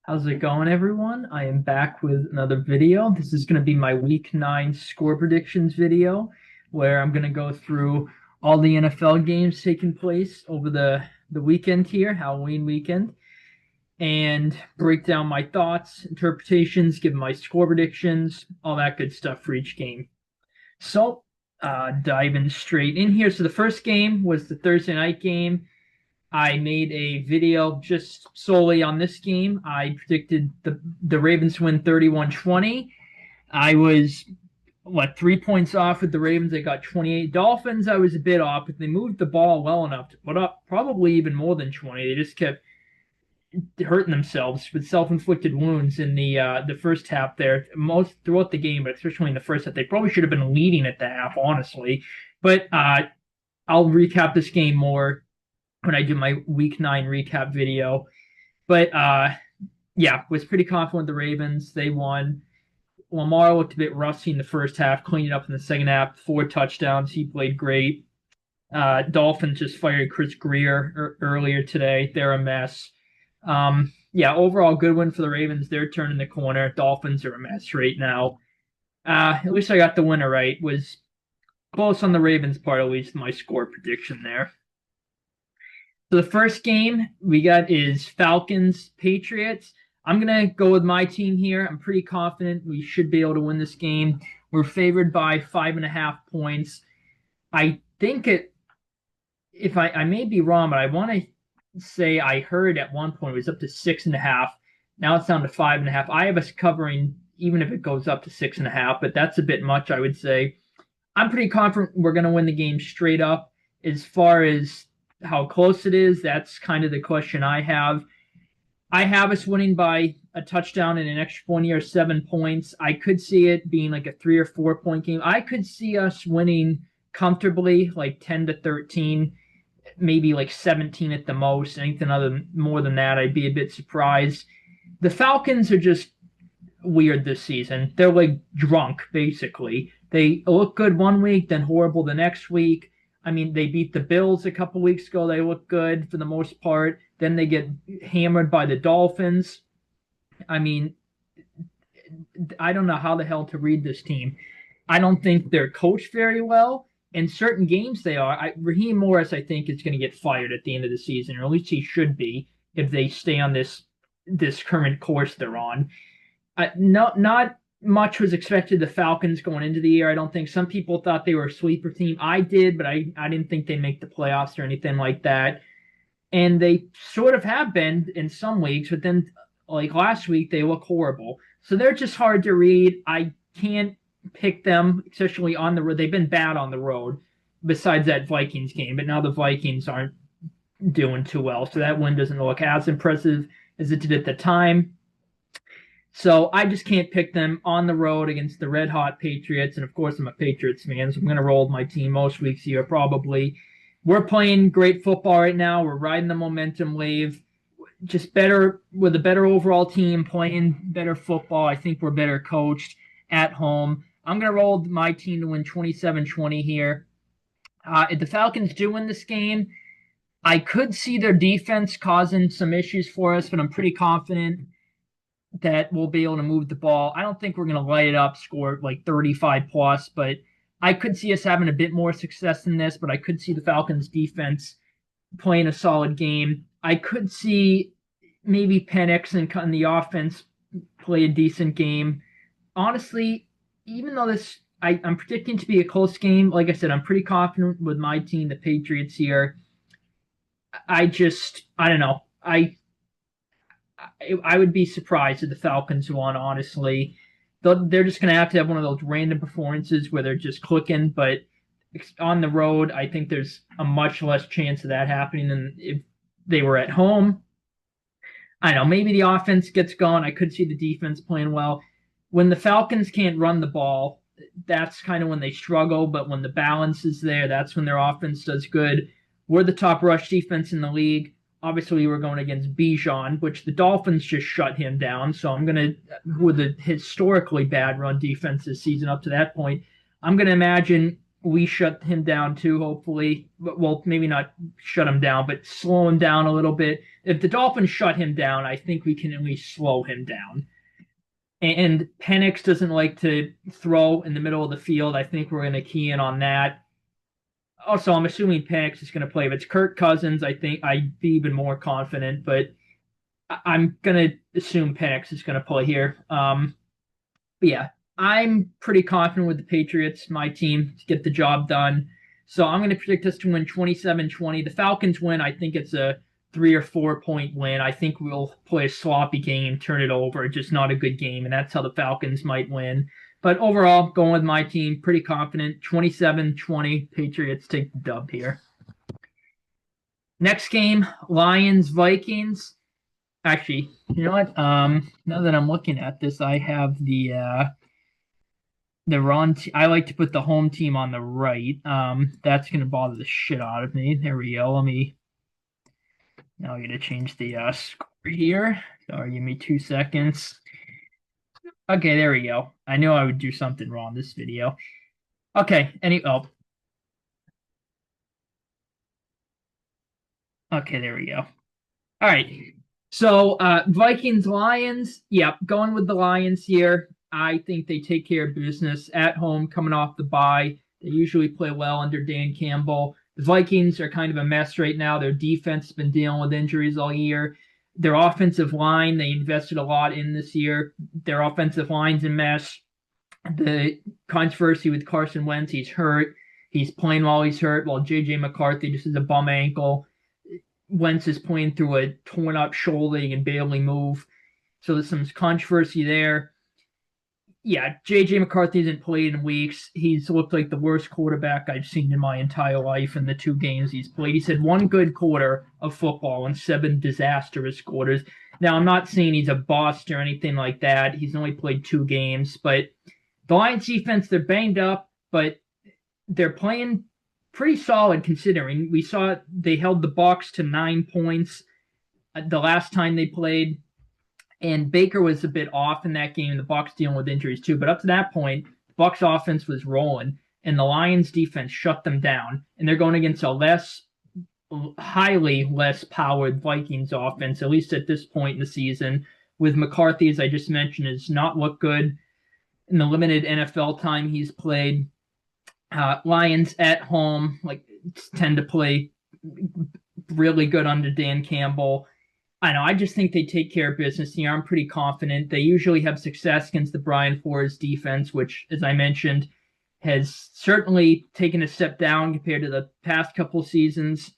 How's it going, everyone? I am back with another video. This is going to be my Week 9 score predictions video, where I'm going to go through all the NFL games taking place over the weekend here, Halloween weekend, and break down my thoughts, interpretations, give my score predictions, all that good stuff for each game. So, diving straight in here. So the first game was the Thursday night game. I made a video just solely on this game. I predicted the Ravens win 31-20. I was 3 points off with the Ravens. They got 28. Dolphins, I was a bit off, but they moved the ball well enough to put up probably even more than 20. They just kept hurting themselves with self-inflicted wounds in the first half there, most throughout the game, but especially in the first half. They probably should have been leading at the half, honestly. But I'll recap this game more when I do my week 9 recap video. But yeah, was pretty confident with the Ravens. They won. Lamar looked a bit rusty in the first half, cleaned it up in the second half, 4 touchdowns. He played great. Dolphins just fired Chris Grier earlier today. They're a mess. Yeah, overall good win for the Ravens. They're turning the corner. Dolphins are a mess right now. At least I got the winner right. Was close on the Ravens part, at least my score prediction there. So the first game we got is Falcons Patriots. I'm gonna go with my team here. I'm pretty confident we should be able to win this game. We're favored by 5.5 points. I think it. If I may be wrong, but I want to say I heard at one point it was up to 6.5. Now it's down to 5.5. I have us covering even if it goes up to 6.5, but that's a bit much, I would say. I'm pretty confident we're going to win the game straight up. As far as how close it is, that's kind of the question I have. I have us winning by a touchdown and an extra point here, 7 points. I could see it being like a 3 or 4 point game. I could see us winning comfortably, like 10-13, maybe like 17 at the most. Anything other more than that, I'd be a bit surprised. The Falcons are just weird this season. They're like drunk, basically. They look good one week, then horrible the next week. I mean, they beat the Bills a couple weeks ago. They look good for the most part. Then they get hammered by the Dolphins. I mean, I don't know how the hell to read this team. I don't think they're coached very well. In certain games, they are. Raheem Morris, I think, is going to get fired at the end of the season, or at least he should be if they stay on this current course they're on. Not much was expected the Falcons going into the year. I don't think some people thought they were a sleeper team. I did, but I didn't think they'd make the playoffs or anything like that. And they sort of have been in some weeks, but then like last week they look horrible. So they're just hard to read. I can't pick them, especially on the road. They've been bad on the road, besides that Vikings game. But now the Vikings aren't doing too well, so that win doesn't look as impressive as it did at the time. So I just can't pick them on the road against the red hot Patriots. And of course, I'm a Patriots fan, so I'm going to roll with my team most weeks here, probably. We're playing great football right now. We're riding the momentum wave. Just better with a better overall team, playing better football. I think we're better coached at home. I'm going to roll with my team to win 27-20 here. If the Falcons do win this game, I could see their defense causing some issues for us, but I'm pretty confident that we'll be able to move the ball. I don't think we're going to light it up, score like 35 plus, but I could see us having a bit more success than this, but I could see the Falcons defense playing a solid game. I could see maybe Penix and the offense play a decent game. Honestly, even though I'm predicting to be a close game, like I said, I'm pretty confident with my team, the Patriots here. I don't know. I would be surprised if the Falcons won, honestly. They're just going to have one of those random performances where they're just clicking, but on the road, I think there's a much less chance of that happening than if they were at home. I don't know, maybe the offense gets going. I could see the defense playing well. When the Falcons can't run the ball, that's kind of when they struggle, but when the balance is there, that's when their offense does good. We're the top rush defense in the league. Obviously, we're going against Bijan, which the Dolphins just shut him down. So I'm going to, with a historically bad run defense this season up to that point, I'm going to imagine we shut him down too, hopefully. Well, maybe not shut him down, but slow him down a little bit. If the Dolphins shut him down, I think we can at least slow him down. And Penix doesn't like to throw in the middle of the field. I think we're going to key in on that. Also, I'm assuming Penix is going to play. If it's Kirk Cousins, I think I'd be even more confident, but I'm going to assume Penix is going to play here. But yeah, I'm pretty confident with the Patriots, my team, to get the job done. So I'm going to predict us to win 27-20. The Falcons win. I think it's a 3 or 4 point win. I think we'll play a sloppy game, turn it over, just not a good game, and that's how the Falcons might win. But overall, going with my team, pretty confident. 27-20, Patriots take the dub here. Next game, Lions-Vikings. Actually, you know what? Now that I'm looking at this, I have the I like to put the home team on the right. That's gonna bother the shit out of me. There we go. Now I gotta change the score here. Sorry, give me 2 seconds. Okay, there we go. I knew I would do something wrong this video. Okay, okay, there we go. All right. So Vikings Lions, yeah, going with the Lions here. I think they take care of business at home, coming off the bye. They usually play well under Dan Campbell. The Vikings are kind of a mess right now. Their defense has been dealing with injuries all year. Their offensive line, they invested a lot in this year. Their offensive line's a mess. The controversy with Carson Wentz, he's hurt. He's playing while he's hurt, while J.J. McCarthy just has a bum ankle. Wentz is playing through a torn up shoulder. He can barely move. So there's some controversy there. Yeah, J.J. McCarthy hasn't played in weeks. He's looked like the worst quarterback I've seen in my entire life in the 2 games he's played. He's had 1 good quarter of football and 7 disastrous quarters. Now, I'm not saying he's a bust or anything like that. He's only played 2 games. But the Lions defense, they're banged up, but they're playing pretty solid considering. We saw they held the Bucs to 9 points the last time they played, and Baker was a bit off in that game. The Bucs dealing with injuries too, but up to that point, the Bucs offense was rolling, and the Lions defense shut them down. And they're going against a highly less powered Vikings offense, at least at this point in the season. With McCarthy, as I just mentioned, has not looked good in the limited NFL time he's played. Lions at home tend to play really good under Dan Campbell. I know. I just think they take care of business here. I'm pretty confident. They usually have success against the Brian Flores defense, which, as I mentioned, has certainly taken a step down compared to the past couple seasons.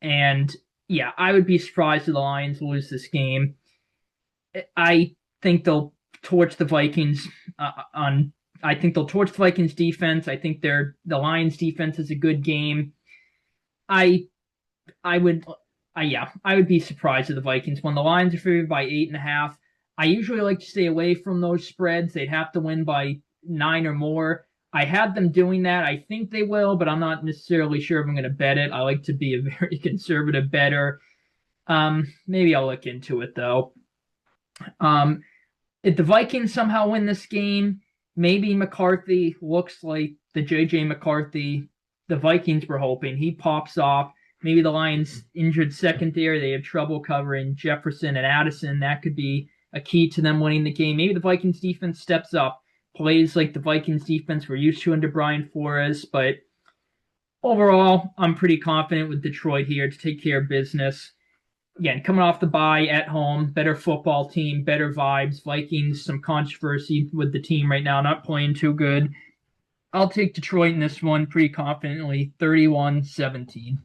And yeah, I would be surprised if the Lions lose this game. I think they'll torch the Vikings I think they'll torch the Vikings defense. I think the Lions defense is a good game. I would be surprised if the Vikings won. The Lions are favored by 8.5. I usually like to stay away from those spreads. They'd have to win by 9 or more. I had them doing that. I think they will, but I'm not necessarily sure if I'm going to bet it. I like to be a very conservative bettor. Maybe I'll look into it though. If the Vikings somehow win this game, maybe McCarthy looks like the J.J. McCarthy the Vikings were hoping. He pops off. Maybe the Lions injured secondary. They have trouble covering Jefferson and Addison. That could be a key to them winning the game. Maybe the Vikings defense steps up, plays like the Vikings defense we're used to under Brian Flores. But overall, I'm pretty confident with Detroit here to take care of business. Again, coming off the bye at home, better football team, better vibes. Vikings, some controversy with the team right now, not playing too good. I'll take Detroit in this one pretty confidently, 31-17.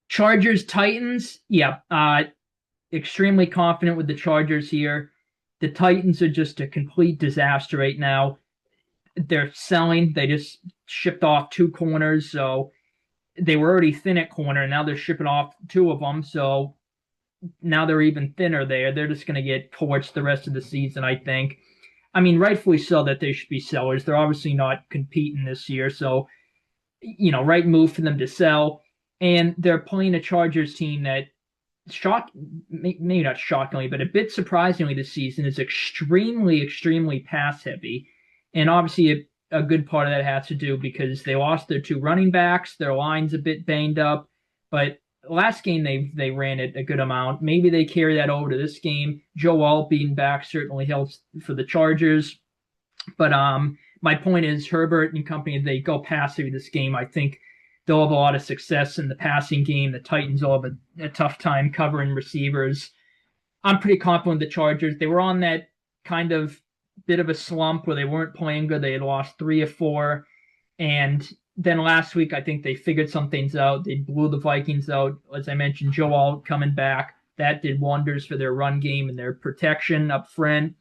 Chargers, Titans, yeah, extremely confident with the Chargers here. The Titans are just a complete disaster right now. They're selling. They just shipped off 2 corners, so they were already thin at corner, and now they're shipping off 2 of them, so now they're even thinner there. They're just going to get torched the rest of the season, I think. I mean, rightfully so that they should be sellers. They're obviously not competing this year, so, right move for them to sell. And they're playing a Chargers team that, maybe not shockingly, but a bit surprisingly this season, is extremely, extremely pass-heavy. And obviously a good part of that has to do because they lost their two running backs. Their line's a bit banged up, but last game they ran it a good amount. Maybe they carry that over to this game. Joe Alt being back certainly helps for the Chargers. But my point is Herbert and company, they go passive this game. I think they'll have a lot of success in the passing game. The Titans will have a tough time covering receivers. I'm pretty confident with the Chargers. They were on that kind of bit of a slump where they weren't playing good. They had lost 3 or 4. And then last week, I think they figured some things out. They blew the Vikings out. As I mentioned, Joe Alt coming back. That did wonders for their run game and their protection up front.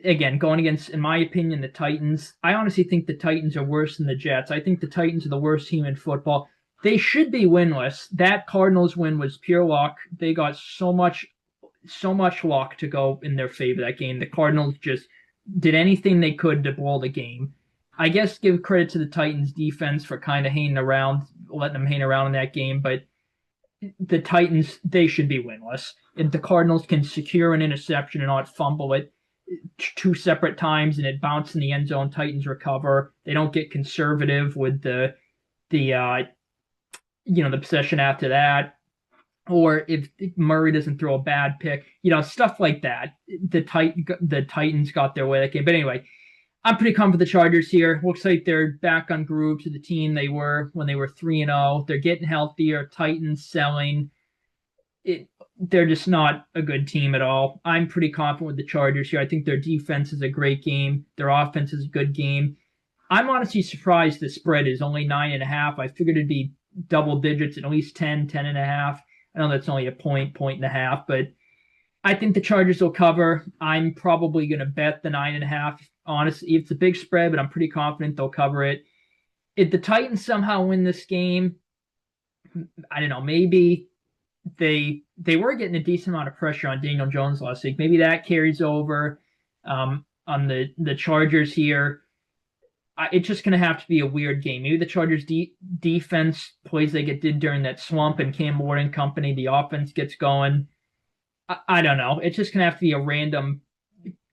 Again, going against, in my opinion, the Titans. I honestly think the Titans are worse than the Jets. I think the Titans are the worst team in football. They should be winless. That Cardinals win was pure luck. They got so much luck to go in their favor that game. The Cardinals just did anything they could to blow the game. I guess give credit to the Titans defense for kind of hanging around, letting them hang around in that game, but the Titans, they should be winless. If the Cardinals can secure an interception and not fumble it 2 separate times and it bounces in the end zone, Titans recover. They don't get conservative with the possession after that. Or if Murray doesn't throw a bad pick, stuff like that. The Titans got their way that game. But anyway, I'm pretty confident with the Chargers here. Looks like they're back on groove to the team they were when they were 3-0. They're getting healthier. Titans selling. They're just not a good team at all. I'm pretty confident with the Chargers here. I think their defense is a great game. Their offense is a good game. I'm honestly surprised the spread is only 9.5. I figured it'd be double digits, at least 10.5. I know that's only a point and a half, but I think the Chargers will cover. I'm probably going to bet the 9.5. Honestly, it's a big spread, but I'm pretty confident they'll cover it. If the Titans somehow win this game, I don't know, maybe they were getting a decent amount of pressure on Daniel Jones last week. Maybe that carries over on the Chargers here. It's just going to have to be a weird game. Maybe the Chargers defense plays like it did during that slump and Cam Ward and company. The offense gets going. I don't know. It's just going to have to be a random,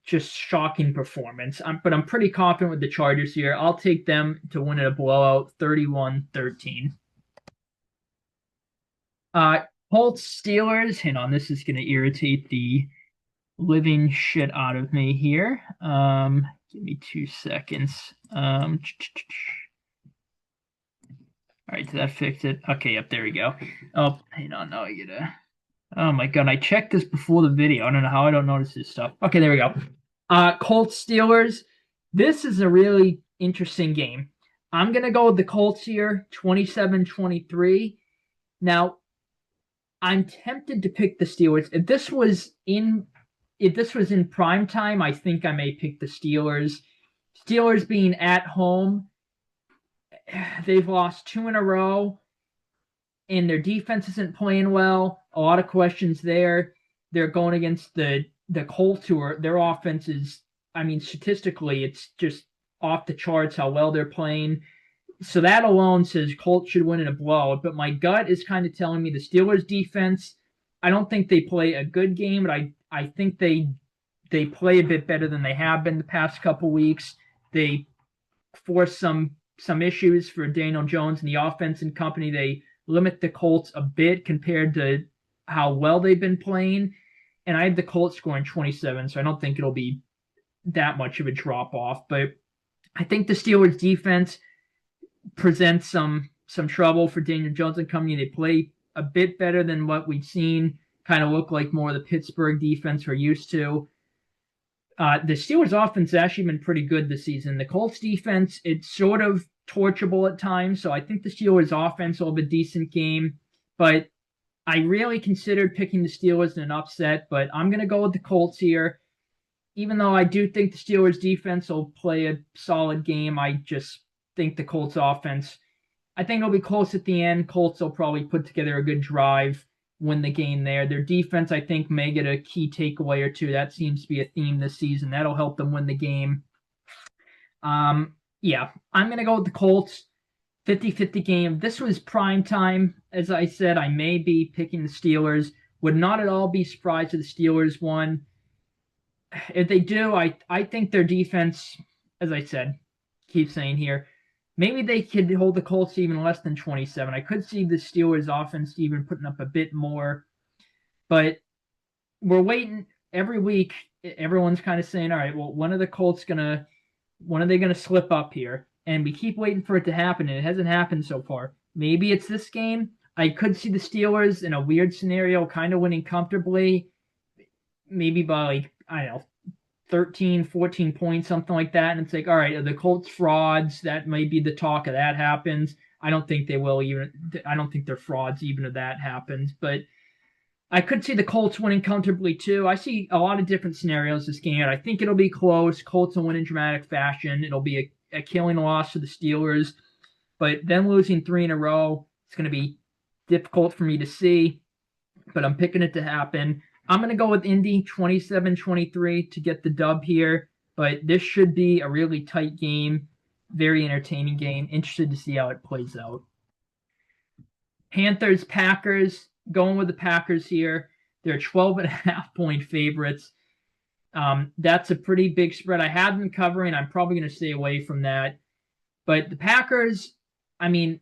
just shocking performance. But I'm pretty confident with the Chargers here. I'll take them to win at a blowout, 31-13. Colts Steelers. Hang on, this is going to irritate the living shit out of me here. Give me 2 seconds. All right, did that fix it? Okay, yep, there we go. Oh, hang on, now I gotta. Oh my god, I checked this before the video. I don't know how I don't notice this stuff. Okay, there we go. Colts Steelers. This is a really interesting game. I'm gonna go with the Colts here, 27-23. Now, I'm tempted to pick the Steelers. If this was in prime time, I think I may pick the Steelers. Steelers being at home, they've lost 2 in a row, and their defense isn't playing well. A lot of questions there. They're going against the Colts, their offense is, statistically, it's just off the charts how well they're playing. So that alone says Colts should win in a blowout. But my gut is kind of telling me the Steelers defense, I don't think they play a good game, but I think they play a bit better than they have been the past couple weeks. They force some issues for Daniel Jones and the offense and company. They limit the Colts a bit compared to how well they've been playing. And I had the Colts scoring 27, so I don't think it'll be that much of a drop-off. But I think the Steelers defense presents some trouble for Daniel Jones and company. They play a bit better than what we've seen. Kind of look like more of the Pittsburgh defense we're used to. The Steelers offense has actually been pretty good this season. The Colts defense, it's sort of torchable at times, so I think the Steelers offense will have a decent game. But I really considered picking the Steelers in an upset, but I'm going to go with the Colts here. Even though I do think the Steelers defense will play a solid game, I just think the Colts offense, I think it'll be close at the end. Colts will probably put together a good drive, win the game there. Their defense, I think, may get a key takeaway or two. That seems to be a theme this season. That'll help them win the game. Yeah, I'm going to go with the Colts. 50-50 game. This was prime time. As I said, I may be picking the Steelers. Would not at all be surprised if the Steelers won. If they do, I think their defense, as I said, keep saying here, maybe they could hold the Colts even less than 27. I could see the Steelers offense even putting up a bit more, but we're waiting every week. Everyone's kind of saying, all right, well, when are they gonna slip up here? And we keep waiting for it to happen, and it hasn't happened so far. Maybe it's this game. I could see the Steelers in a weird scenario kind of winning comfortably, maybe by like, I don't know, 13, 14 points, something like that. And it's like, all right, are the Colts frauds? That might be the talk of that happens. I don't think they will even. I don't think they're frauds even if that happens. But I could see the Colts winning comfortably too. I see a lot of different scenarios this game. I think it'll be close. Colts will win in dramatic fashion. It'll be a killing loss to the Steelers. But them losing 3 in a row, it's going to be difficult for me to see. But I'm picking it to happen. I'm going to go with Indy 27-23 to get the dub here. But this should be a really tight game. Very entertaining game. Interested to see how it plays out. Panthers, Packers. Going with the Packers here. They're 12.5-point favorites. That's a pretty big spread. I have them covering. I'm probably going to stay away from that. But the Packers, I mean,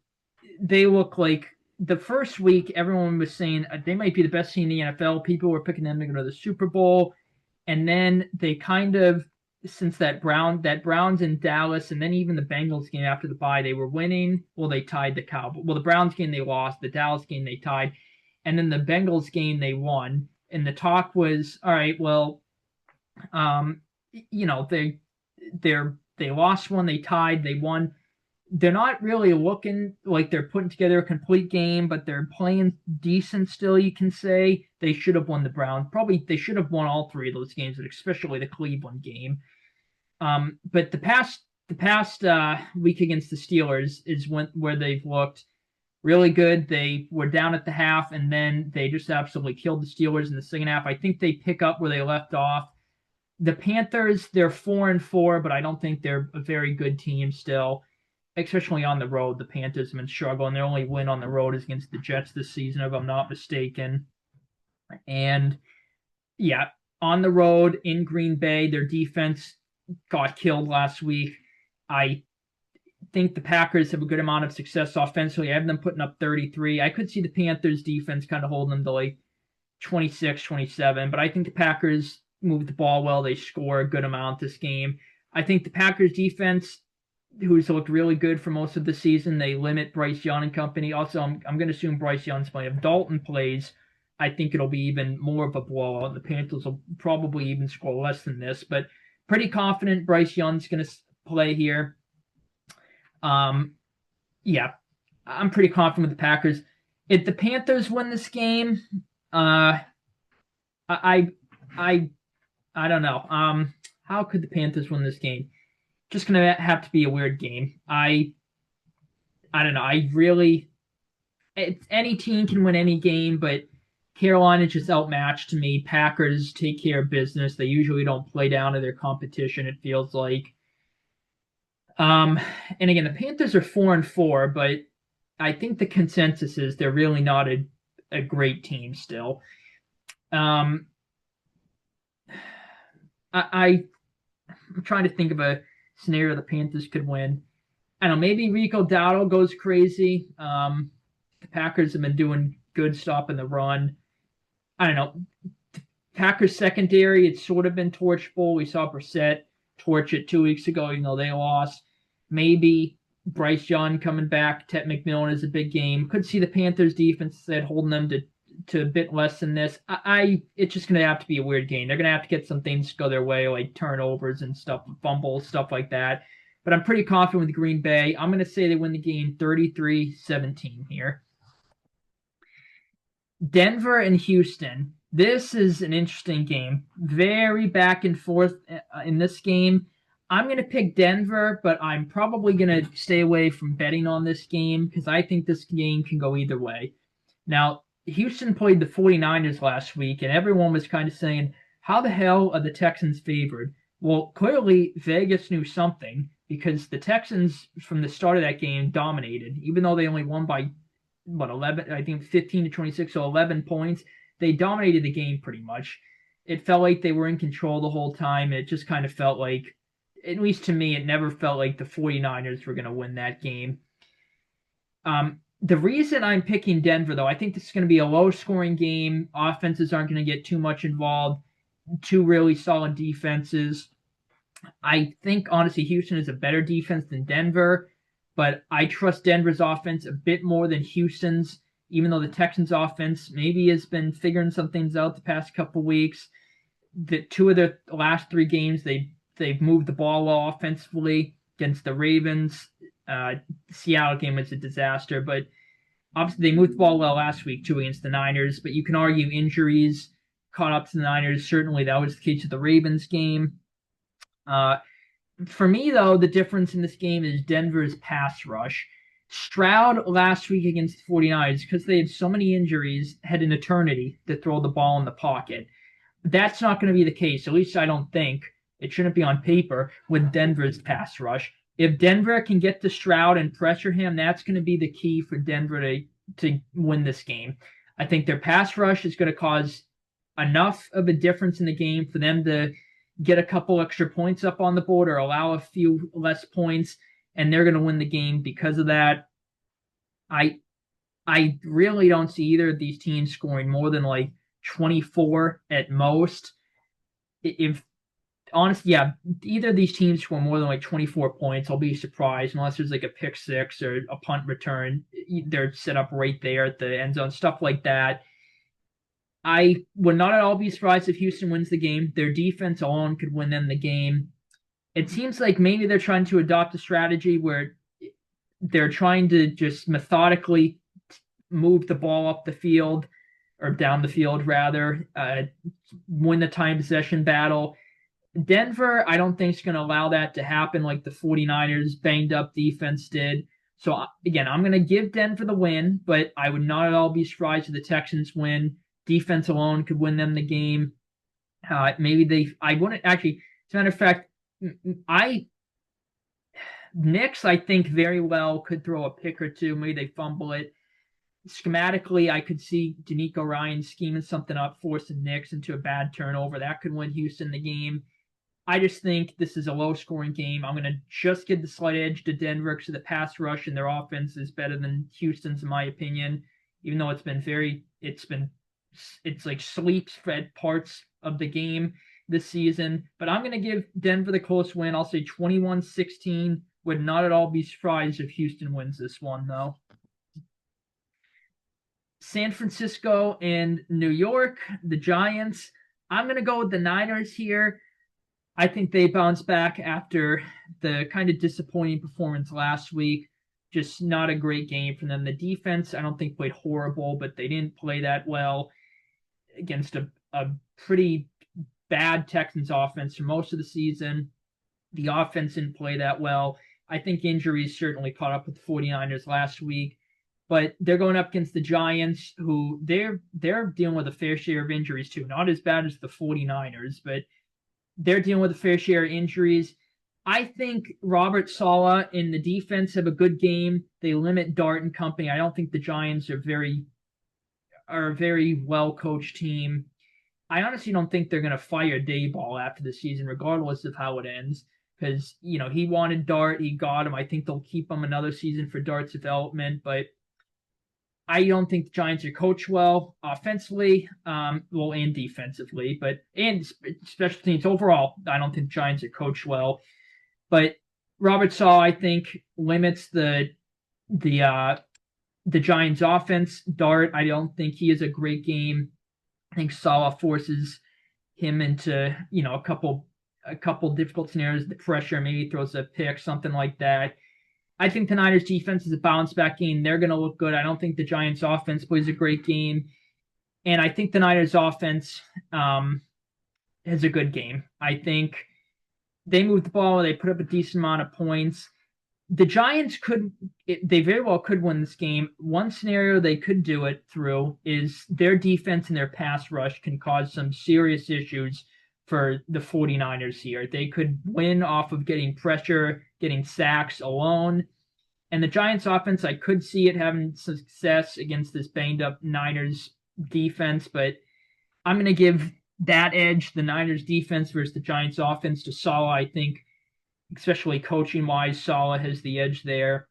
they look like the first week everyone was saying they might be the best team in the NFL. People were picking them to go to the Super Bowl. And then they kind of, since that Browns in Dallas, and then even the Bengals game after the bye, they were winning. Well, they tied the Cowboys. Well, the Browns game they lost. The Dallas game they tied. And then the Bengals game they won. And the talk was, all right, well, they lost one, they tied, they won. They're not really looking like they're putting together a complete game, but they're playing decent still, you can say. They should have won the Browns. Probably they should have won all 3 of those games, but especially the Cleveland game. But the past week against the Steelers is where they've looked really good. They were down at the half, and then they just absolutely killed the Steelers in the second half. I think they pick up where they left off. The Panthers, they're 4-4, but I don't think they're a very good team still, especially on the road. The Panthers have been struggling. Their only win on the road is against the Jets this season, if I'm not mistaken. And, yeah, on the road in Green Bay, their defense got killed last week. I think the Packers have a good amount of success offensively. I have them putting up 33. I could see the Panthers defense kind of holding them to like 26, 27, but I think the Packers move the ball well. They score a good amount this game. I think the Packers defense, who's looked really good for most of the season, they limit Bryce Young and company. Also, I'm going to assume Bryce Young's playing. If Dalton plays, I think it'll be even more of a blowout. The Panthers will probably even score less than this, but pretty confident Bryce Young's going to play here. Yeah, I'm pretty confident with the Packers. If the Panthers win this game, I don't know. How could the Panthers win this game? Just gonna have to be a weird game. I don't know. Any team can win any game, but Carolina just outmatched to me. Packers take care of business. They usually don't play down to their competition, it feels like. And again, the Panthers are 4-4, but I think the consensus is they're really not a great team still. I'm trying to think of a scenario the Panthers could win. I don't know, maybe Rico Dowdle goes crazy. The Packers have been doing good stopping the run. I don't know. The Packers secondary, it's sort of been torchable. We saw Brissett torch it 2 weeks ago, even though they lost. Maybe Bryce Young coming back. Ted McMillan is a big game. Could see the Panthers defense instead holding them to a bit less than this. It's just going to have to be a weird game. They're going to have to get some things to go their way, like turnovers and stuff, fumbles, stuff like that. But I'm pretty confident with Green Bay. I'm going to say they win the game 33-17 here. Denver and Houston. This is an interesting game. Very back and forth in this game. I'm going to pick Denver, but I'm probably going to stay away from betting on this game because I think this game can go either way. Now, Houston played the 49ers last week, and everyone was kind of saying, how the hell are the Texans favored? Well, clearly Vegas knew something because the Texans, from the start of that game, dominated. Even though they only won by, 11, I think 15-26, so 11 points, they dominated the game pretty much. It felt like they were in control the whole time. It just kind of felt like at least to me, it never felt like the 49ers were going to win that game. The reason I'm picking Denver, though, I think this is going to be a low-scoring game. Offenses aren't going to get too much involved. Two really solid defenses. I think, honestly, Houston is a better defense than Denver, but I trust Denver's offense a bit more than Houston's, even though the Texans' offense maybe has been figuring some things out the past couple weeks. The two of their last three games, they've moved the ball well offensively against the Ravens. The Seattle game was a disaster, but obviously they moved the ball well last week too against the Niners. But you can argue injuries caught up to the Niners. Certainly that was the case with the Ravens game. For me, though, the difference in this game is Denver's pass rush. Stroud last week against the 49ers, because they had so many injuries, had an eternity to throw the ball in the pocket. That's not going to be the case, at least I don't think. It shouldn't be on paper with Denver's pass rush. If Denver can get to Stroud and pressure him, that's going to be the key for Denver to win this game. I think their pass rush is going to cause enough of a difference in the game for them to get a couple extra points up on the board or allow a few less points, and they're going to win the game because of that. I really don't see either of these teams scoring more than like 24 at most. If honestly, yeah, either of these teams score more than like 24 points, I'll be surprised unless there's like a pick six or a punt return. They're set up right there at the end zone, stuff like that. I would not at all be surprised if Houston wins the game. Their defense alone could win them the game. It seems like maybe they're trying to adopt a strategy where they're trying to just methodically move the ball up the field or down the field rather, win the time possession battle. Denver, I don't think is going to allow that to happen like the 49ers banged up defense did. So again, I'm going to give Denver the win, but I would not at all be surprised if the Texans win. Defense alone could win them the game. I wouldn't actually, as a matter of fact, Knicks, I think very well could throw a pick or two. Maybe they fumble it. Schematically, I could see D'Amico Ryan scheming something up, forcing Knicks into a bad turnover. That could win Houston the game. I just think this is a low-scoring game. I'm going to just give the slight edge to Denver because the pass rush and their offense is better than Houston's, in my opinion, even though it's like sleep-fed parts of the game this season. But I'm going to give Denver the close win. I'll say 21-16. Would not at all be surprised if Houston wins this one, though. San Francisco and New York, the Giants. I'm going to go with the Niners here. I think they bounce back after the kind of disappointing performance last week. Just not a great game for them. The defense, I don't think played horrible, but they didn't play that well against a pretty bad Texans offense for most of the season. The offense didn't play that well. I think injuries certainly caught up with the 49ers last week, but they're going up against the Giants, who they're dealing with a fair share of injuries too. Not as bad as the 49ers, but they're dealing with a fair share of injuries. I think Robert Saleh and the defense have a good game. They limit Dart and company. I don't think the Giants are a very well-coached team. I honestly don't think they're going to fire Daboll after the season, regardless of how it ends, because, he wanted Dart. He got him. I think they'll keep him another season for Dart's development, but I don't think the Giants are coached well offensively, and defensively, and special teams overall. I don't think the Giants are coached well, but Robert Saleh, I think, limits the Giants' offense. Dart, I don't think he has a great game. I think Saleh forces him into a couple difficult scenarios. The pressure, maybe throws a pick, something like that. I think the Niners defense is a bounce back game. They're going to look good. I don't think the Giants offense plays a great game. And I think the Niners offense has a good game. I think they move the ball. They put up a decent amount of points. The Giants they very well could win this game. One scenario they could do it through is their defense and their pass rush can cause some serious issues for the 49ers here. They could win off of getting pressure, getting sacks alone. And the Giants offense, I could see it having success against this banged up Niners defense, but I'm going to give that edge, the Niners defense versus the Giants offense, to Saleh. I think especially coaching-wise. Saleh has the edge there.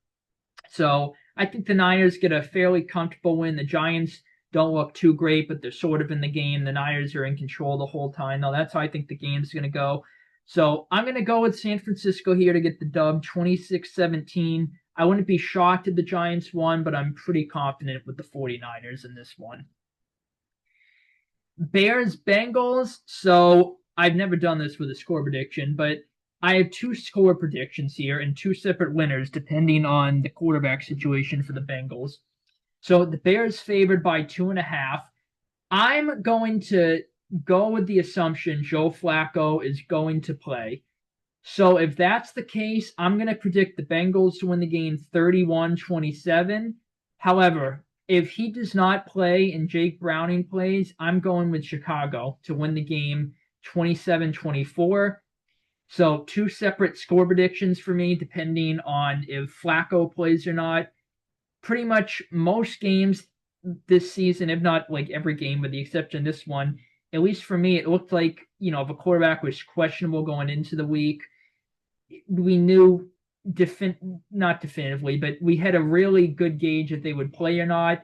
So I think the Niners get a fairly comfortable win. The Giants don't look too great, but they're sort of in the game. The Niners are in control the whole time. Now that's how I think the game's going to go. So I'm going to go with San Francisco here to get the dub 26-17. I wouldn't be shocked if the Giants won, but I'm pretty confident with the 49ers in this one. Bears Bengals. So I've never done this with a score prediction, but I have two score predictions here and two separate winners depending on the quarterback situation for the Bengals. So the Bears favored by 2.5. I'm going to go with the assumption Joe Flacco is going to play. So if that's the case, I'm going to predict the Bengals to win the game 31-27. However, if he does not play and Jake Browning plays, I'm going with Chicago to win the game 27-24. So two separate score predictions for me, depending on if Flacco plays or not. Pretty much most games this season, if not like every game with the exception of this one, at least for me, it looked like, if a quarterback was questionable going into the week, we knew not definitively, but we had a really good gauge if they would play or not.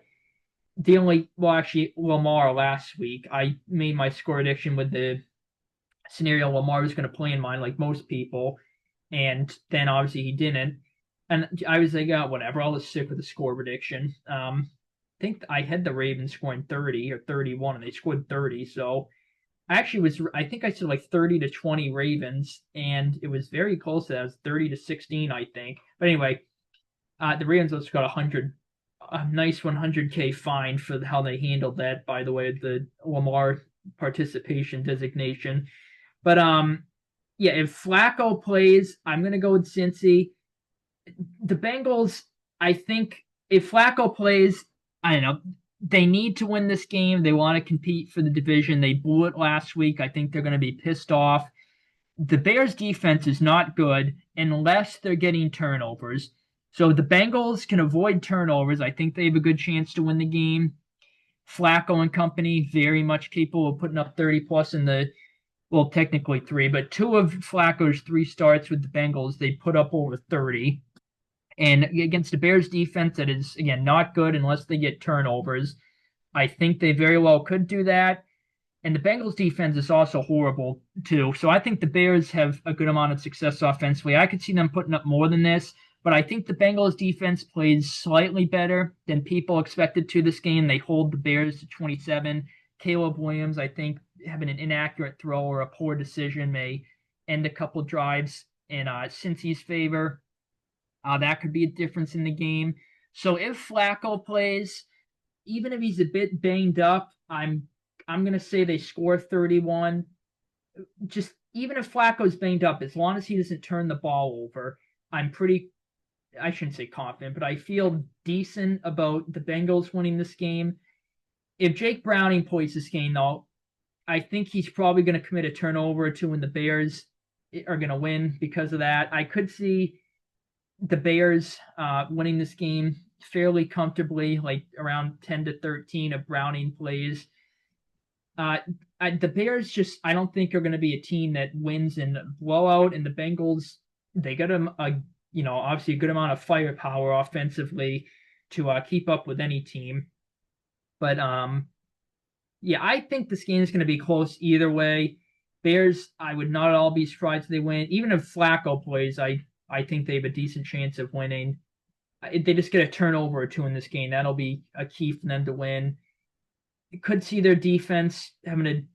Actually, Lamar last week, I made my score prediction with the scenario Lamar was going to play in mind, like most people, and then obviously he didn't. And I was like, oh, whatever, I'll just stick with the score prediction. I think I had the Ravens scoring 30 or 31, and they scored 30. So I think I said like 30-20 Ravens, and it was very close to that. It was 30-16, I think. But anyway, the Ravens also got a nice 100K fine for how they handled that, by the way, the Lamar participation designation. But yeah, if Flacco plays, I'm gonna go with Cincy. The Bengals, I think if Flacco plays, I don't know, they need to win this game. They want to compete for the division. They blew it last week. I think they're going to be pissed off. The Bears defense is not good unless they're getting turnovers. So the Bengals can avoid turnovers. I think they have a good chance to win the game. Flacco and company, very much capable of putting up 30 plus in well, technically three, but two of Flacco's three starts with the Bengals, they put up over 30. And against the Bears defense, that is, again, not good unless they get turnovers. I think they very well could do that. And the Bengals defense is also horrible, too. So I think the Bears have a good amount of success offensively. I could see them putting up more than this, but I think the Bengals defense plays slightly better than people expected to this game. They hold the Bears to 27. Caleb Williams, I think, having an inaccurate throw or a poor decision may end a couple drives in Cincy's favor. That could be a difference in the game. So if Flacco plays, even if he's a bit banged up, I'm gonna say they score 31. Just even if Flacco's banged up, as long as he doesn't turn the ball over, I shouldn't say confident, but I feel decent about the Bengals winning this game. If Jake Browning plays this game, though, I think he's probably going to commit a turnover or two when the Bears are going to win because of that. I could see the Bears winning this game fairly comfortably, like around 10-13 if Browning plays. The Bears I don't think are going to be a team that wins in a blowout, and the Bengals, they got obviously a good amount of firepower offensively to keep up with any team. But yeah, I think this game is going to be close either way. Bears, I would not at all be surprised if they win. Even if Flacco plays, I think they have a decent chance of winning. If they just get a turnover or two in this game, that'll be a key for them to win. You could see their defense having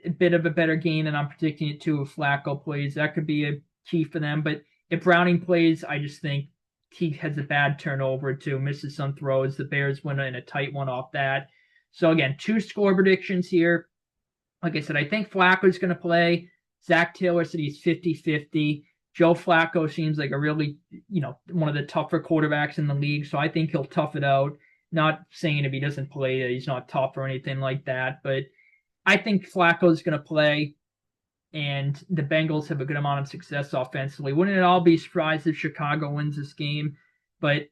a bit of a better game than I'm predicting it to if Flacco plays. That could be a key for them. But if Browning plays, I just think he has a bad turnover too, misses some throws. The Bears win in a tight one off that. So again, two score predictions here. Like I said, I think Flacco's going to play. Zach Taylor said he's 50-50. Joe Flacco seems like a really, one of the tougher quarterbacks in the league. So I think he'll tough it out. Not saying if he doesn't play that he's not tough or anything like that, but I think Flacco's going to play, and the Bengals have a good amount of success offensively. Wouldn't it all be surprised if Chicago wins this game? But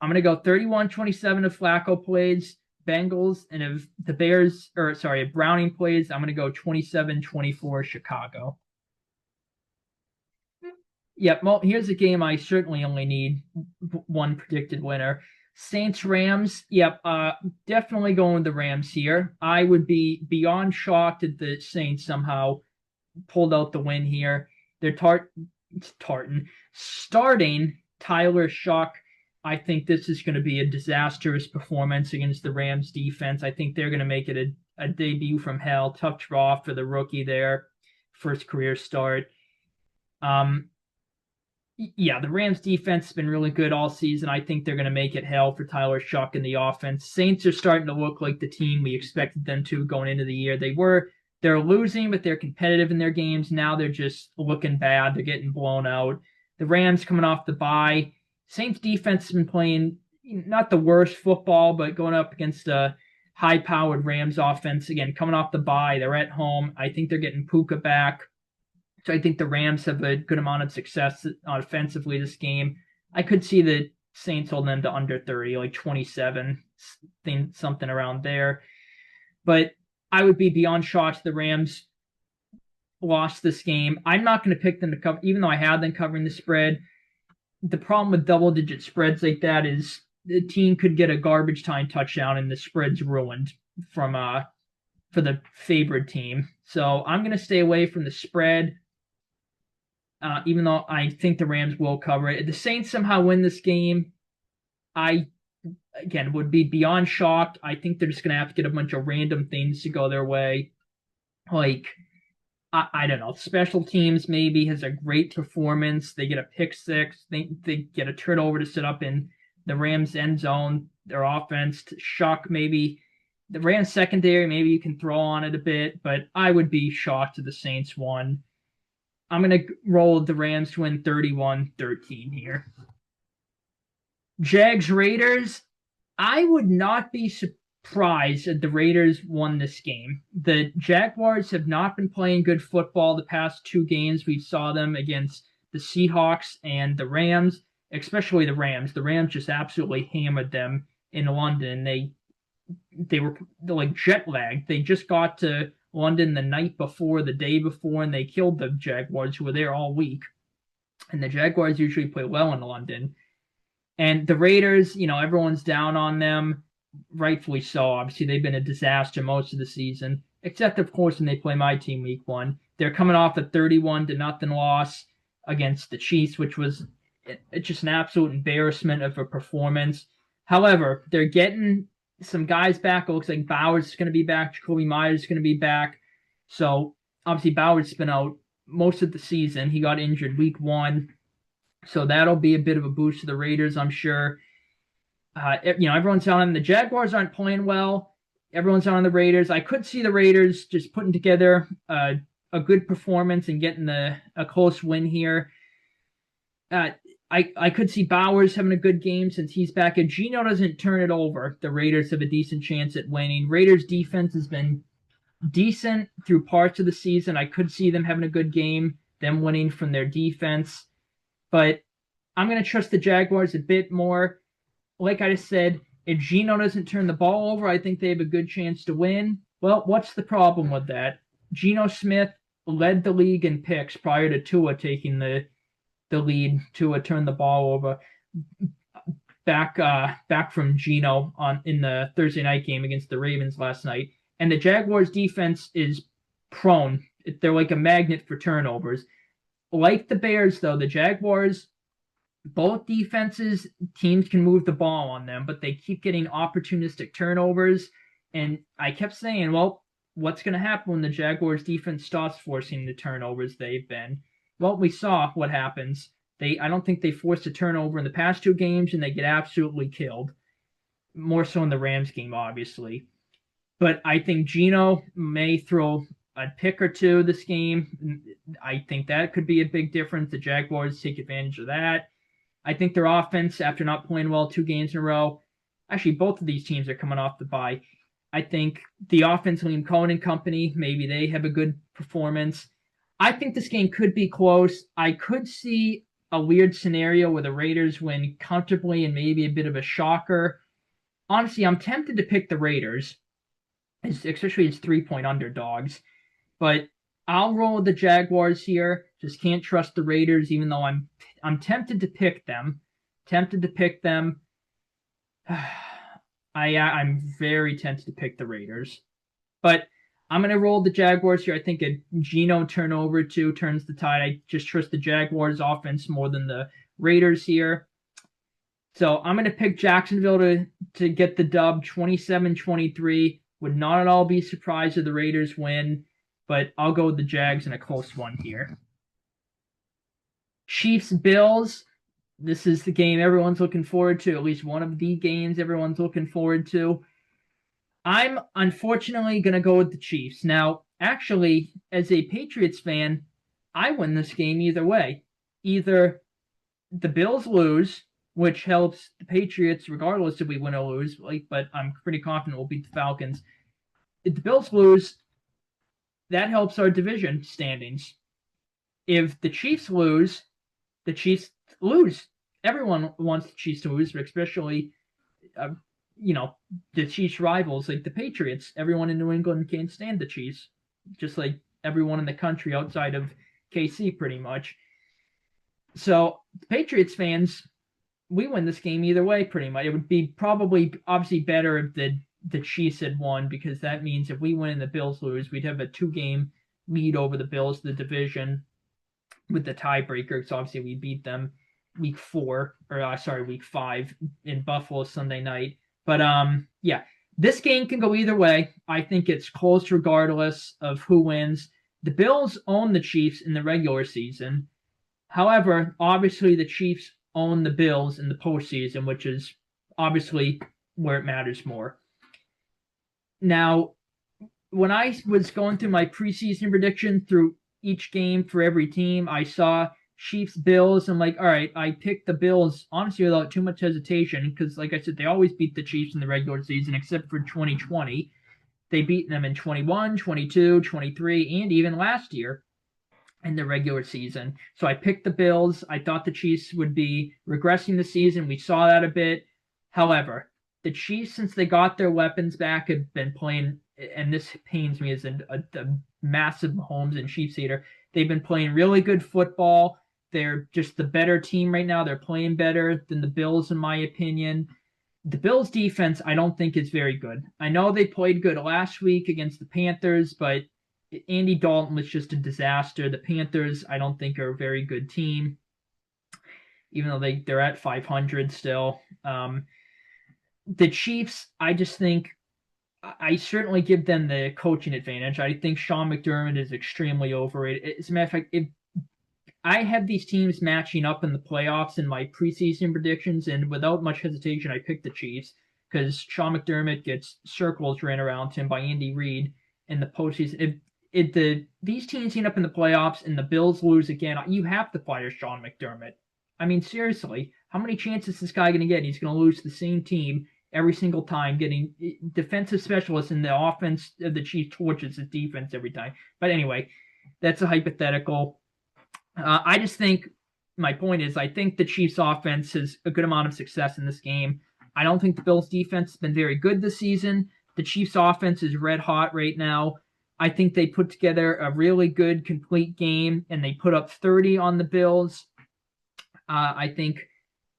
I'm going to go 31-27 if Flacco plays Bengals, and if Browning plays, I'm going to go 27-24 Chicago. Yeah, well, here's a game I certainly only need one predicted winner. Saints Rams. Yep, definitely going with the Rams here. I would be beyond shocked if the Saints somehow pulled out the win here. They're tartan starting Tyler Shough. I think this is going to be a disastrous performance against the Rams defense. I think they're going to make it a debut from hell. Tough draw for the rookie there, first career start. Yeah, the Rams defense has been really good all season. I think they're going to make it hell for Tyler Shough in the offense. Saints are starting to look like the team we expected them to going into the year. They're losing, but they're competitive in their games. Now they're just looking bad. They're getting blown out. The Rams coming off the bye. Saints defense has been playing not the worst football, but going up against a high-powered Rams offense. Again, coming off the bye, they're at home. I think they're getting Puka back. So I think the Rams have a good amount of success offensively this game. I could see the Saints holding them to under 30, like 27, something around there. But I would be beyond shocked the Rams lost this game. I'm not going to pick them to cover, even though I had them covering the spread. The problem with double-digit spreads like that is the team could get a garbage time touchdown and the spread's ruined from for the favored team. So I'm going to stay away from the spread. Even though I think the Rams will cover it. If the Saints somehow win this game, I, again, would be beyond shocked. I think they're just going to have to get a bunch of random things to go their way. Like, I don't know, special teams maybe has a great performance. They get a pick six. They get a turnover to sit up in the Rams end zone. Their offense to shock maybe. The Rams secondary, maybe you can throw on it a bit, but I would be shocked if the Saints won. I'm going to roll the Rams to win 31-13 here. Jags Raiders. I would not be surprised if the Raiders won this game. The Jaguars have not been playing good football the past two games. We saw them against the Seahawks and the Rams, especially the Rams. The Rams just absolutely hammered them in London. They were like jet lagged. They just got to London the night before, the day before, and they killed the Jaguars, who were there all week. And the Jaguars usually play well in London. And the Raiders, everyone's down on them, rightfully so. Obviously, they've been a disaster most of the season, except, of course, when they play my team week one. They're coming off a 31-0 loss against the Chiefs, which was just an absolute embarrassment of a performance. However, they're getting some guys back. It looks like Bowers is going to be back. Jacoby Myers is going to be back. So obviously Bowers has been out most of the season. He got injured week one. So that'll be a bit of a boost to the Raiders, I'm sure. Everyone's on them. The Jaguars aren't playing well. Everyone's on the Raiders. I could see the Raiders just putting together a good performance and getting a close win here. I could see Bowers having a good game since he's back. If Geno doesn't turn it over, the Raiders have a decent chance at winning. Raiders defense has been decent through parts of the season. I could see them having a good game, them winning from their defense. But I'm going to trust the Jaguars a bit more. Like I just said, if Geno doesn't turn the ball over, I think they have a good chance to win. Well, what's the problem with that? Geno Smith led the league in picks prior to Tua taking the lead. Tua turned the ball over back from Geno in the Thursday night game against the Ravens last night. And the Jaguars defense is prone. They're like a magnet for turnovers. Like the Bears, though, the Jaguars, both defenses, teams can move the ball on them, but they keep getting opportunistic turnovers. And I kept saying, well, what's going to happen when the Jaguars defense stops forcing the turnovers they've been? Well, we saw what happens. I don't think they forced a turnover in the past two games, and they get absolutely killed. More so in the Rams game, obviously. But I think Geno may throw a pick or two this game. I think that could be a big difference. The Jaguars take advantage of that. I think their offense, after not playing well 2 games in a row, actually both of these teams are coming off the bye. I think the offense, Liam Cohen and company, maybe they have a good performance. I think this game could be close. I could see a weird scenario where the Raiders win comfortably and maybe a bit of a shocker. Honestly, I'm tempted to pick the Raiders, especially as 3-point underdogs. But I'll roll with the Jaguars here Just can't trust the Raiders, even though I'm tempted to pick them. Tempted to pick them. I'm very tempted to pick the Raiders. But I'm going to roll the Jaguars here. I think a Geno turnover too turns the tide. I just trust the Jaguars offense more than the Raiders here. So I'm going to pick Jacksonville to get the dub 27-23. Would not at all be surprised if the Raiders win, but I'll go with the Jags in a close one here. Chiefs-Bills. This is the game everyone's looking forward to, at least one of the games everyone's looking forward to. I'm unfortunately going to go with the Chiefs. Now, actually, as a Patriots fan, I win this game either way. Either the Bills lose, which helps the Patriots regardless if we win or lose, but I'm pretty confident we'll beat the Falcons. If the Bills lose, that helps our division standings. If the Chiefs lose, the Chiefs lose. Everyone wants the Chiefs to lose, but especially, the Chiefs' rivals, like the Patriots. Everyone in New England can't stand the Chiefs, just like everyone in the country outside of KC, pretty much. So, Patriots fans, we win this game either way, pretty much. It would be probably, obviously, better if the Chiefs had won, because that means if we win and the Bills lose, we'd have a 2-game lead over the Bills, the division, with the tiebreaker, so obviously we beat them week 5 in Buffalo Sunday night. But yeah, this game can go either way. I think it's close regardless of who wins. The Bills own the Chiefs in the regular season. However, obviously the Chiefs own the Bills in the postseason, which is obviously where it matters more. Now, when I was going through my preseason prediction through each game for every team, I saw Chiefs, Bills. I'm like, all right, I picked the Bills, honestly, without too much hesitation, because, like I said, they always beat the Chiefs in the regular season, except for 2020. They beat them in 21, 22, 23, and even last year in the regular season. So I picked the Bills. I thought the Chiefs would be regressing the season. We saw that a bit. However, the Chiefs, since they got their weapons back, have been playing, and this pains me as a massive Mahomes and Chiefs hater, they've been playing really good football. They're just the better team right now. They're playing better than the Bills, in my opinion. The Bills' defense, I don't think is very good. I know they played good last week against the Panthers, but Andy Dalton was just a disaster. The Panthers, I don't think, are a very good team, even though they're at 500 still. The Chiefs, I just think, I certainly give them the coaching advantage. I think Sean McDermott is extremely overrated. As a matter of fact, if I have these teams matching up in the playoffs in my preseason predictions, and without much hesitation, I picked the Chiefs because Sean McDermott gets circles ran around him by Andy Reid in the postseason. If these teams end up in the playoffs and the Bills lose again, you have to fire Sean McDermott. I mean, seriously, how many chances is this guy going to get? He's going to lose to the same team every single time, getting defensive specialists in the offense of the Chiefs torches his defense every time. But anyway, that's a hypothetical. I just think, my point is, I think the Chiefs offense has a good amount of success in this game. I don't think the Bills defense has been very good this season. The Chiefs offense is red hot right now. I think they put together a really good, complete game, and they put up 30 on the Bills. I think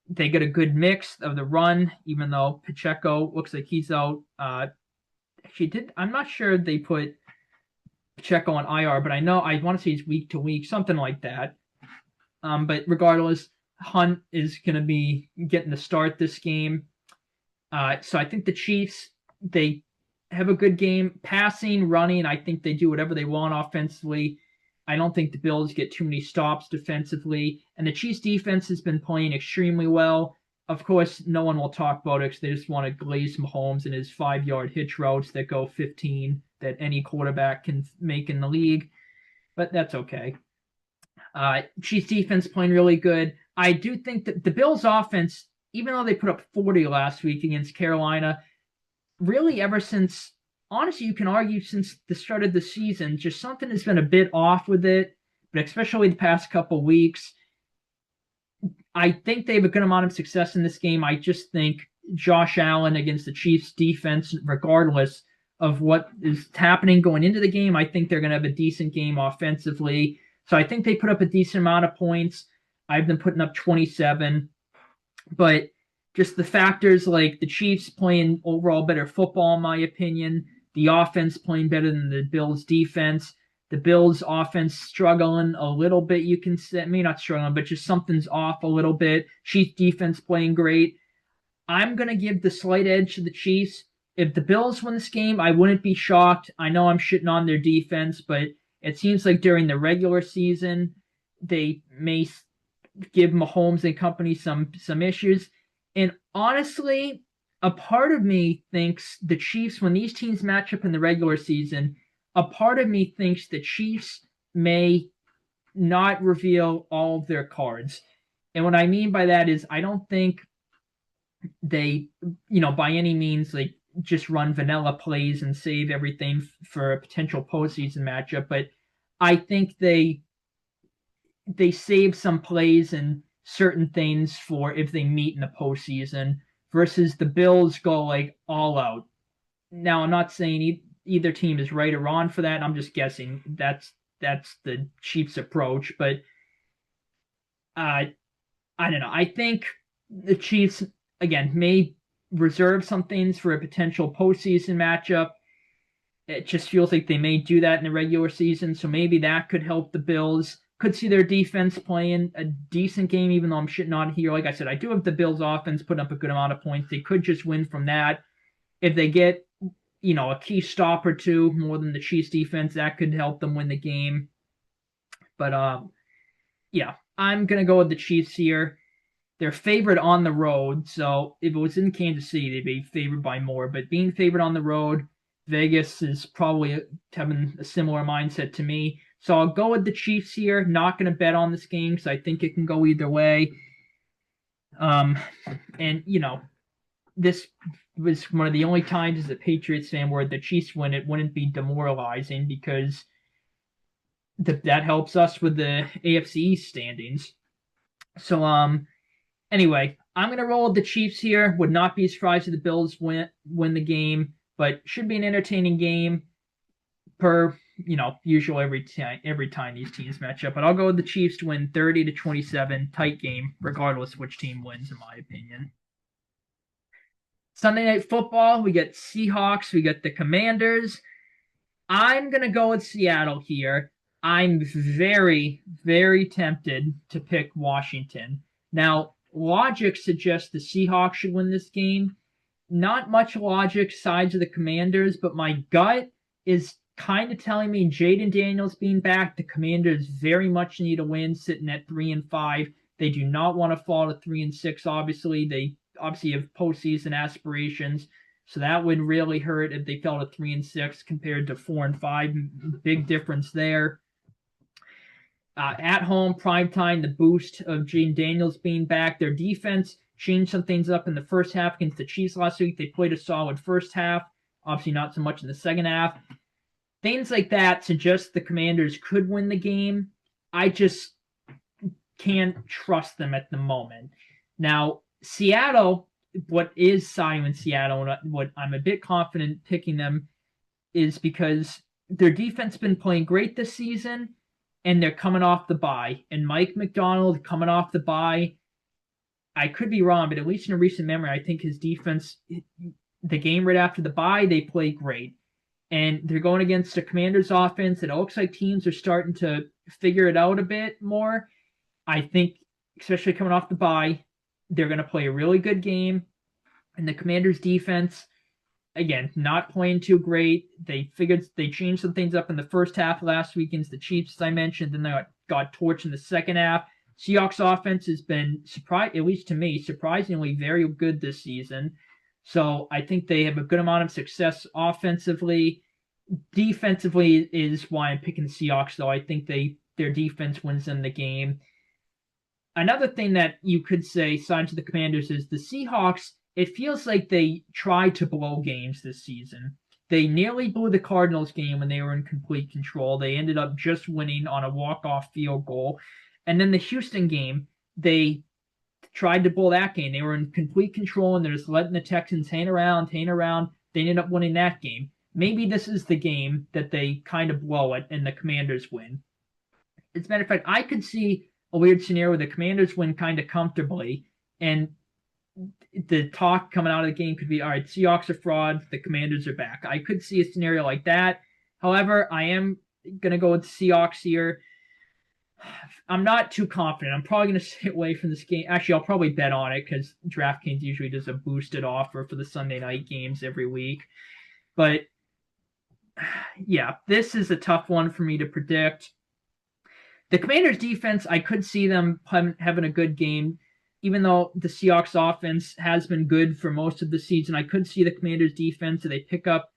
they get a good mix of the run, even though Pacheco looks like he's out. I'm not sure they put Pacheco on IR, but I want to say he's week to week, something like that. But regardless, Hunt is going to be getting the start this game. So I think the Chiefs, they have a good game. Passing, running, I think they do whatever they want offensively. I don't think the Bills get too many stops defensively. And the Chiefs defense has been playing extremely well. Of course, no one will talk about it because they just want to glaze Mahomes and his 5-yard hitch routes that go 15 that any quarterback can make in the league. But that's okay. Chiefs defense playing really good. I do think that the Bills offense, even though they put up 40 last week against Carolina, really ever since, honestly, you can argue since the start of the season, just something has been a bit off with it, but especially the past couple weeks. I think they have a good amount of success in this game. I just think Josh Allen against the Chiefs defense, regardless of what is happening going into the game, I think they're going to have a decent game offensively. So I think they put up a decent amount of points. I've been putting up 27. But just the factors like the Chiefs playing overall better football, in my opinion, the offense playing better than the Bills' defense, the Bills' offense struggling a little bit, you can say, maybe not struggling, but just something's off a little bit. Chiefs' defense playing great. I'm going to give the slight edge to the Chiefs. If the Bills win this game, I wouldn't be shocked. I know I'm shitting on their defense, but it seems like during the regular season, they may give Mahomes and company some issues. And honestly, a part of me thinks the Chiefs, when these teams match up in the regular season, a part of me thinks the Chiefs may not reveal all of their cards. And what I mean by that is I don't think they, by any means, like just run vanilla plays and save everything for a potential postseason matchup. But I think they save some plays and certain things for if they meet in the postseason versus the Bills go like all out. Now, I'm not saying either team is right or wrong for that. I'm just guessing that's the Chiefs' approach. But I don't know. I think the Chiefs, again, may reserve some things for a potential postseason matchup. It just feels like they may do that in the regular season, so maybe that could help the Bills. Could see their defense playing a decent game, even though I'm shitting on here. Like I said, I do have the Bills' offense putting up a good amount of points. They could just win from that. If they get, a key stop or two more than the Chiefs' defense, that could help them win the game. But, yeah, I'm going to go with the Chiefs here. They're favored on the road, so if it was in Kansas City, they'd be favored by more. But being favored on the road, Vegas is probably having a similar mindset to me. So I'll go with the Chiefs here. Not going to bet on this game because I think it can go either way. And, this was one of the only times as a Patriots fan where the Chiefs win, it wouldn't be demoralizing because that helps us with the AFC East standings. So, anyway, I'm going to roll with the Chiefs here. Would not be surprised if the Bills win the game, but should be an entertaining game per, usual every time these teams match up. But I'll go with the Chiefs to win 30-27, tight game, regardless which team wins, in my opinion. Sunday Night Football, we get Seahawks, we get the Commanders. I'm going to go with Seattle here. I'm very, very tempted to pick Washington. Now, logic suggests the Seahawks should win this game. Not much logic sides of the Commanders, but my gut is kind of telling me Jaden Daniels being back, the Commanders very much need a win, sitting at 3-5. They do not want to fall to 3-6. Obviously, they obviously have postseason aspirations, so that would really hurt if they fell to 3-6 compared to 4-5. Big difference there. At home, primetime, the boost of Jaden Daniels being back. Their defense changed some things up in the first half against the Chiefs last week. They played a solid first half, obviously not so much in the second half. Things like that suggest the Commanders could win the game. I just can't trust them at the moment. Now, Seattle, what is Simon Seattle, and what I'm a bit confident picking them is because their defense has been playing great this season, and they're coming off the bye. And Mike McDonald coming off the bye, I could be wrong, but at least in a recent memory, I think his defense, the game right after the bye, they play great. And they're going against the Commanders' offense. It looks like teams are starting to figure it out a bit more. I think, especially coming off the bye, they're going to play a really good game. And the Commanders' defense, again, not playing too great. They changed some things up in the first half last week against the Chiefs, as I mentioned. Then they got torched in the second half. Seahawks offense has been, at least to me, surprisingly very good this season. So I think they have a good amount of success offensively. Defensively is why I'm picking the Seahawks, though. I think their defense wins them the game. Another thing that you could say, sides of the Commanders, is the Seahawks, it feels like they tried to blow games this season. They nearly blew the Cardinals game when they were in complete control. They ended up just winning on a walk-off field goal. And then the Houston game, they tried to blow that game. They were in complete control, and they're just letting the Texans hang around. They ended up winning that game. Maybe this is the game that they kind of blow it, and the Commanders win. As a matter of fact, I could see a weird scenario where the Commanders win kind of comfortably, and the talk coming out of the game could be, all right, Seahawks are frauds, the Commanders are back. I could see a scenario like that. However, I am going to go with the Seahawks here. I'm not too confident. I'm probably going to stay away from this game. Actually, I'll probably bet on it because DraftKings usually does a boosted offer for the Sunday night games every week. But yeah, this is a tough one for me to predict. The Commanders' defense, I could see them having a good game, even though the Seahawks' offense has been good for most of the season. I could see the Commanders' defense, if they pick up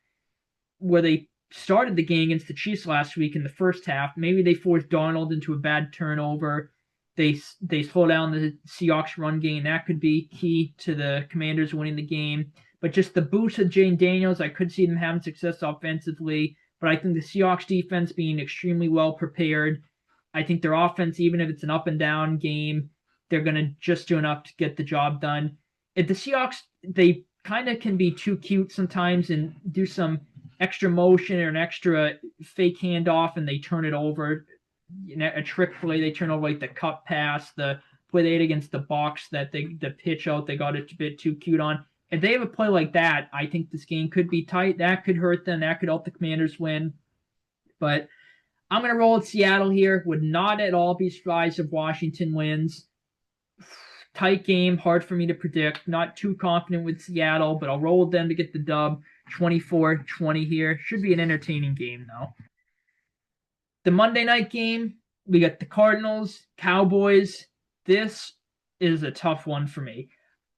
where they started the game against the Chiefs last week in the first half. Maybe they forced Darnold into a bad turnover. They slow down the Seahawks run game. That could be key to the Commanders winning the game. But just the boost of Jane Daniels, I could see them having success offensively. But I think the Seahawks defense being extremely well prepared. I think their offense, even if it's an up and down game, they're going to just do enough to get the job done. If the Seahawks, they kind of can be too cute sometimes and do some extra motion or an extra fake handoff and they turn it over. A trick play, they turn over like the cut pass, the play they had against the Bucs that the pitch out they got a bit too cute on. If they have a play like that, I think this game could be tight. That could hurt them. That could help the Commanders win. But I'm going to roll with Seattle here. Would not at all be surprised if Washington wins. Tight game, hard for me to predict. Not too confident with Seattle, but I'll roll with them to get the dub. 24-20 here. Should be an entertaining game, though. The Monday night game, we got the Cardinals, Cowboys. This is a tough one for me.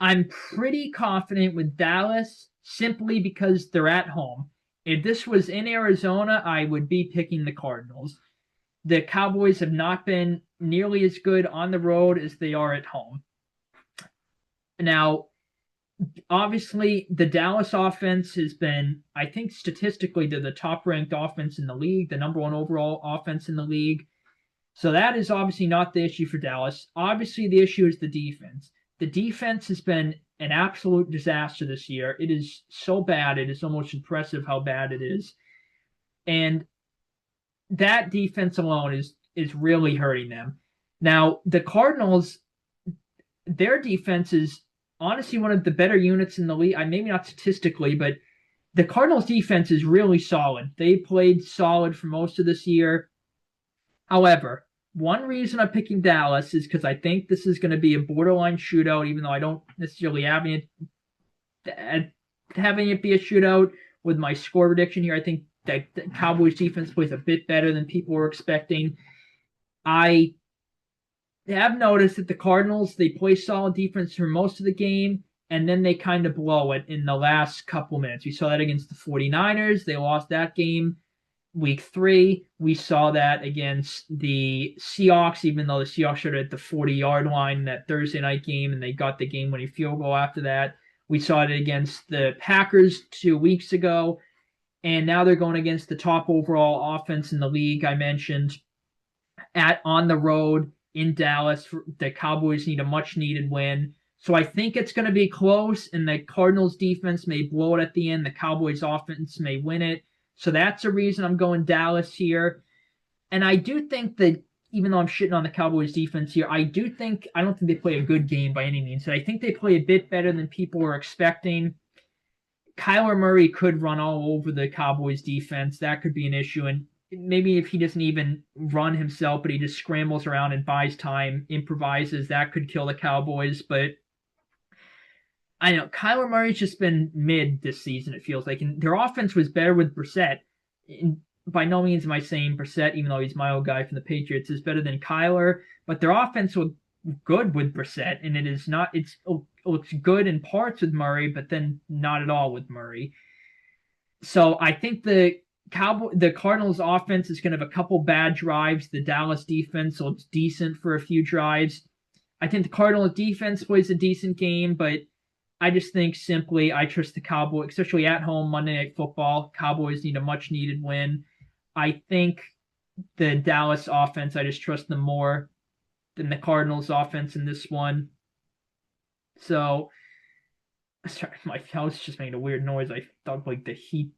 I'm pretty confident with Dallas simply because they're at home. If this was in Arizona, I would be picking the Cardinals. The Cowboys have not been nearly as good on the road as they are at home. Now, obviously, the Dallas offense has been, I think statistically, they're the top-ranked offense in the league, the number one overall offense in the league. So that is obviously not the issue for Dallas. Obviously, the issue is the defense. The defense has been an absolute disaster this year. It is so bad, it is almost impressive how bad it is. And that defense alone is really hurting them. Now, the Cardinals, their defense is honestly one of the better units in the league. Maybe not statistically, but the Cardinals defense is really solid. They played solid for most of this year. However, one reason I'm picking Dallas is because I think this is going to be a borderline shootout, even though I don't necessarily having it be a shootout with my score prediction here. I think that the Cowboys defense plays a bit better than people were expecting. I have noticed that the Cardinals, they play solid defense for most of the game, and then they kind of blow it in the last couple minutes. We saw that against the 49ers. They lost that game week 3. We saw that against the Seahawks, even though the Seahawks started at the 40-yard line in that Thursday night game, and they got the game-winning field goal after that. We saw it against the Packers 2 weeks ago, and now they're going against the top overall offense in the league, I mentioned, on the road in Dallas. The Cowboys need a much-needed win. So I think it's going to be close, and the Cardinals' defense may blow it at the end. The Cowboys' offense may win it. So that's a reason I'm going Dallas here. And I do think that, even though I'm shitting on the Cowboys' defense here, I don't think they play a good game by any means. I think they play a bit better than people were expecting. Kyler Murray could run all over the Cowboys' defense. That could be an issue. And maybe if he doesn't even run himself, but he just scrambles around and buys time, improvises, that could kill the Cowboys. But I know Kyler Murray's just been mid this season, it feels like. And their offense was better with Brissett. And by no means am I saying Brissett, even though he's my old guy from the Patriots, is better than Kyler. But their offense was good with Brissett, and it looks good in parts with Murray, but then not at all with Murray. So I think the Cardinals offense is going to have a couple bad drives. The Dallas defense looks decent for a few drives. I think the Cardinals defense plays a decent game, but I just think simply I trust the Cowboys, especially at home, Monday Night Football. Cowboys need a much-needed win. I think the Dallas offense, I just trust them more than the Cardinals offense in this one. So, sorry, my house just made a weird noise. I thought like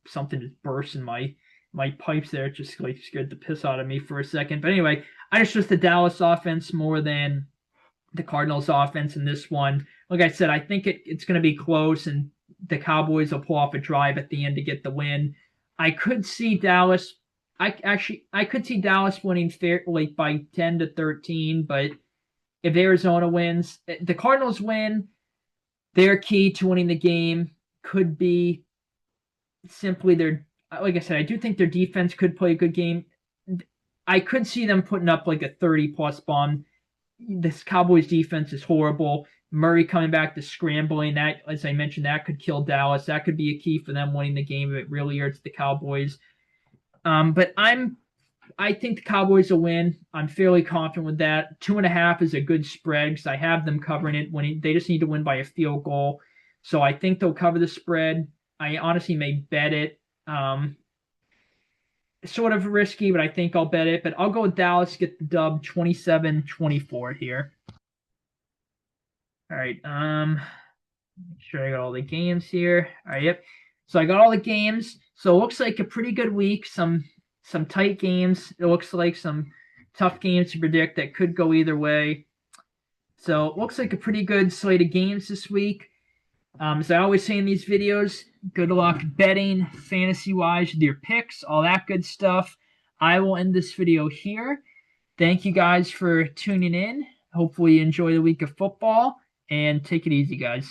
something just burst in my my pipes there just like scared the piss out of me for a second. But anyway, I just trust the Dallas offense more than the Cardinals offense in this one. Like I said, I think it's going to be close, and the Cowboys will pull off a drive at the end to get the win. I could see Dallas. I could see Dallas winning fair like by 10-13, but if Arizona wins, the Cardinals win, their key to winning the game could be simply their, like I said, I do think their defense could play a good game. I could see them putting up like a 30-plus bomb. This Cowboys defense is horrible. Murray coming back to scrambling, that, as I mentioned, that could kill Dallas. That could be a key for them winning the game if it really hurts the Cowboys. But I think the Cowboys will win. I'm fairly confident with that. 2.5 is a good spread because I have them covering it. They just need to win by a field goal. So I think they'll cover the spread. I honestly may bet it. Sort of risky, but I think I'll bet it. But I'll go with Dallas, get the dub 27-24 here. All right. Make sure I got all the games here. All right, yep. So I got all the games. So it looks like a pretty good week. Some tight games. It looks like some tough games to predict that could go either way. So it looks like a pretty good slate of games this week. As I always say in these videos, good luck betting fantasy-wise with your picks, all that good stuff. I will end this video here. Thank you guys for tuning in. Hopefully you enjoy the week of football, and take it easy, guys.